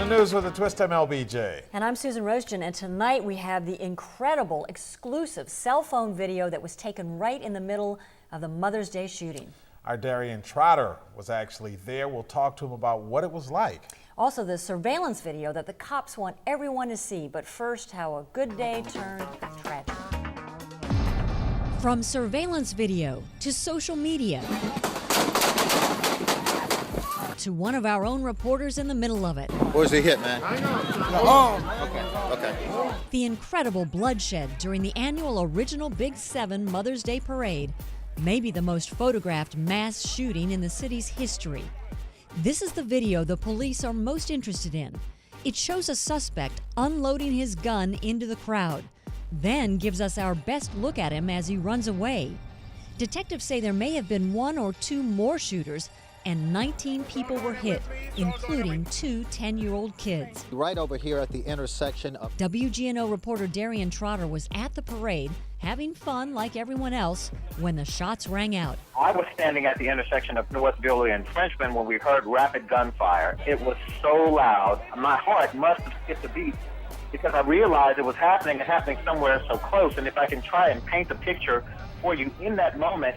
news with a twist. I'm LBJ. And I'm Susan Rosejan, and tonight we have the incredible, exclusive cell phone video that was taken right in the middle of the Mother's Day shooting. Our Darian Trotter was actually there. We'll talk to him about what it was like. Also, the surveillance video that the cops want everyone to see. But first, how a good day turned tragic. From surveillance video to social media to one of our own reporters in the middle of it. Where's he hit, man? Okay. The incredible bloodshed during the annual Original Big 7 Mother's Day Parade may be the most photographed mass shooting in the city's history. This is the video the police are most interested in. It shows a suspect unloading his gun into the crowd, then gives us our best look at him as he runs away. Detectives say there may have been one or two more shooters, and 19 people were hit, including two 10-year-old kids. Right over here at the intersection of... WGNO reporter Darian Trotter was at the parade, having fun like everyone else, when the shots rang out. I was standing at the intersection of North Billy and Frenchman when we heard rapid gunfire. It was so loud, my heart must have skipped a beat because I realized it was happening and happening somewhere so close. And if I can try and paint the picture for you, in that moment,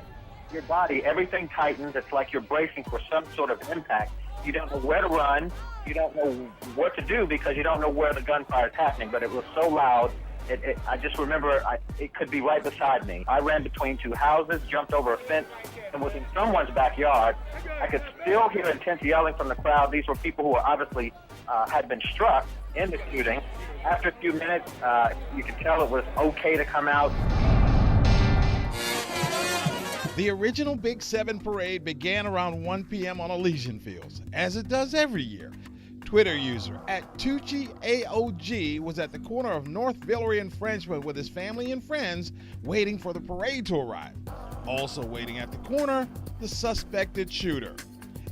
your body, everything tightens. It's like you're bracing for some sort of impact. You don't know where to run. You don't know what to do because you don't know where the gunfire is happening. But it was so loud. I just remember it could be right beside me. I ran between two houses, jumped over a fence, and was in someone's backyard. I could still hear intense yelling from the crowd. These were people who were obviously had been struck in the shooting. After a few minutes, you could tell it was okay to come out. The original Big 7 parade began around 1 p.m. on Elysian Fields, as it does every year. Twitter user @TucciAOG was at the corner of North Villeray and Frenchman with his family and friends waiting for the parade to arrive. Also waiting at the corner, the suspected shooter.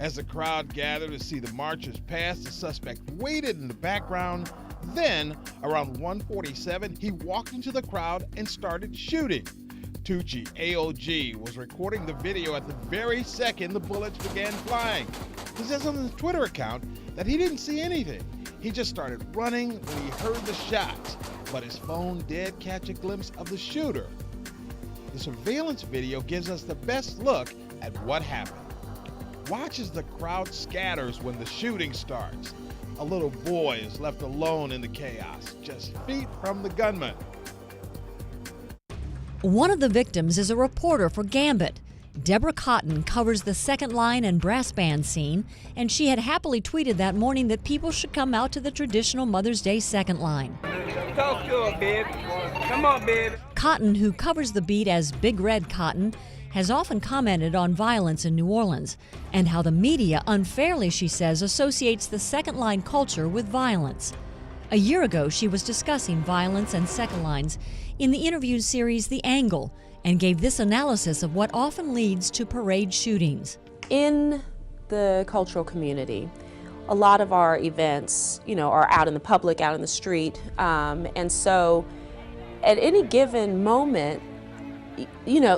As the crowd gathered to see the marchers pass, the suspect waited in the background. Then, around 1:47, he walked into the crowd and started shooting. TucciAOG was recording the video at the very second the bullets began flying. He says on his Twitter account that he didn't see anything. He just started running when he heard the shots, but his phone did catch a glimpse of the shooter. The surveillance video gives us the best look at what happened. Watch as the crowd scatters when the shooting starts. A little boy is left alone in the chaos, just feet from the gunman. One of the victims is a reporter for Gambit. Deborah Cotton covers the second line and brass band scene, and she had happily tweeted that morning that people should come out to the traditional Mother's Day second line. Talk to her, babe. Come on, babe. Cotton, who covers the beat as Big Red Cotton, has often commented on violence in New Orleans and how the media unfairly, she says, associates the second line culture with violence. A year ago, she was discussing violence and second lines in the interview series The Angle and gave this analysis of what often leads to parade shootings. In the cultural community, a lot of our events, are out in the public, out in the street, and so at any given moment,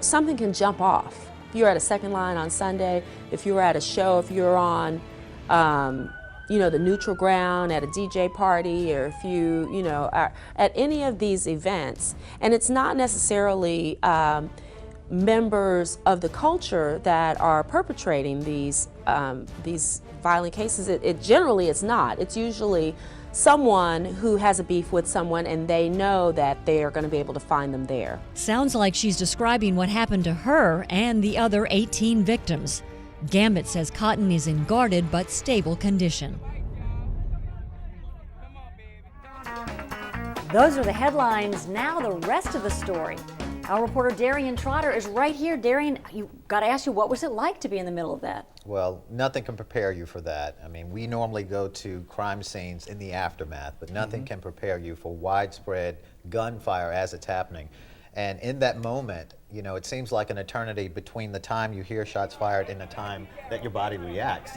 something can jump off. If you're at a second line on Sunday, if you're at a show, if you're on the neutral ground at a DJ party, or if you, are at any of these events, and it's not necessarily members of the culture that are perpetrating these violent cases. It generally it's not. It's usually someone who has a beef with someone and they know that they are going to be able to find them there. Sounds like she's describing what happened to her and the other 18 victims. Gambit says Cotton is in guarded but stable condition. Those are the headlines. Now the rest of the story. Our reporter Darian Trotter is right here. Darian, got to ask you, what was it like to be in the middle of that? Well, nothing can prepare you for that. I mean, we normally go to crime scenes in the aftermath, but nothing can prepare you for widespread gunfire as it's happening. And in that moment, it seems like an eternity between the time you hear shots fired and the time that your body reacts.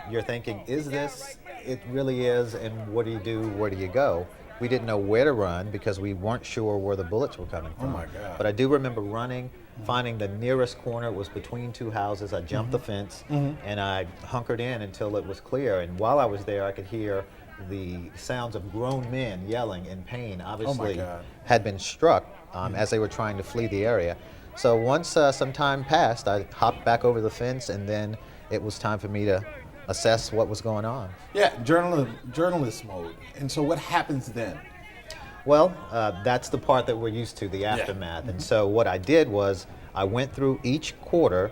You're thinking, is this, it really is, and what do you do, where do you go? We didn't know where to run because we weren't sure where the bullets were coming from. Oh my God. But I do remember running, finding the nearest corner. It was between two houses. I jumped the fence and I hunkered in until it was clear. And while I was there, I could hear the sounds of grown men yelling in pain, obviously God. had been struck as they were trying to flee the area. So once some time passed, I hopped back over the fence, and then it was time for me to assess what was going on. Yeah, journalist mode. And so what happens then? Well, that's the part that we're used to, the aftermath. And so what I did was I went through each quarter,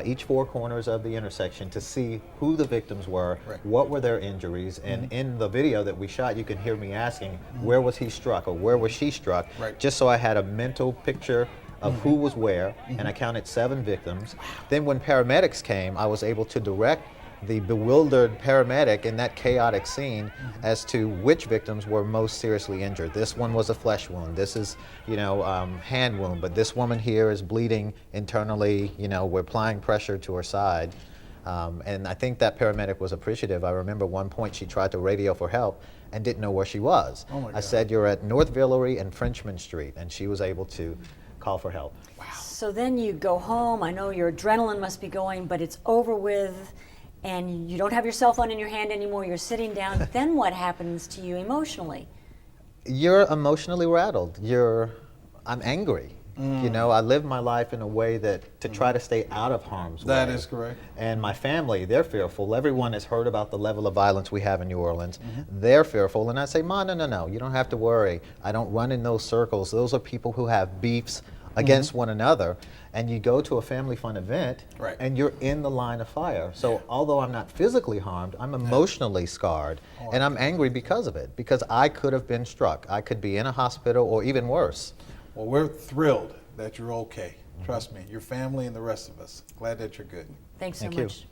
each four corners of the intersection to see who the victims were, what were their injuries, and in the video that we shot, you can hear me asking, where was he struck or where was she struck, just so I had a mental picture of who was where, and I counted 7 victims. Then when paramedics came, I was able to direct the bewildered paramedic in that chaotic scene as to which victims were most seriously injured. This one was a flesh wound. This is, hand wound, but this woman here is bleeding internally. We're applying pressure to her side. And I think that paramedic was appreciative. I remember one point she tried to radio for help and didn't know where she was. Oh my God. I said, "You're at North Villery and Frenchman Street," and she was able to call for help. So then you go home. I know your adrenaline must be going, but it's over with, and you don't have your cell phone in your hand anymore. You're sitting down. Then what happens to you emotionally? You're emotionally rattled. I'm angry. I live my life in a way that to try to stay out of harm's way. That is correct. And my family, they're fearful. Everyone has heard about the level of violence we have in New Orleans. They're fearful. And I say, Ma, no. You don't have to worry. I don't run in those circles. Those are people who have beefs against one another. And you go to a family fun event, and you're in the line of fire. So although I'm not physically harmed, I'm emotionally scarred. And I'm angry because of it, because I could have been struck. I could be in a hospital or even worse. Well, we're thrilled that you're okay. Trust me, your family and the rest of us. Glad that you're good. Thanks so Thank you. much.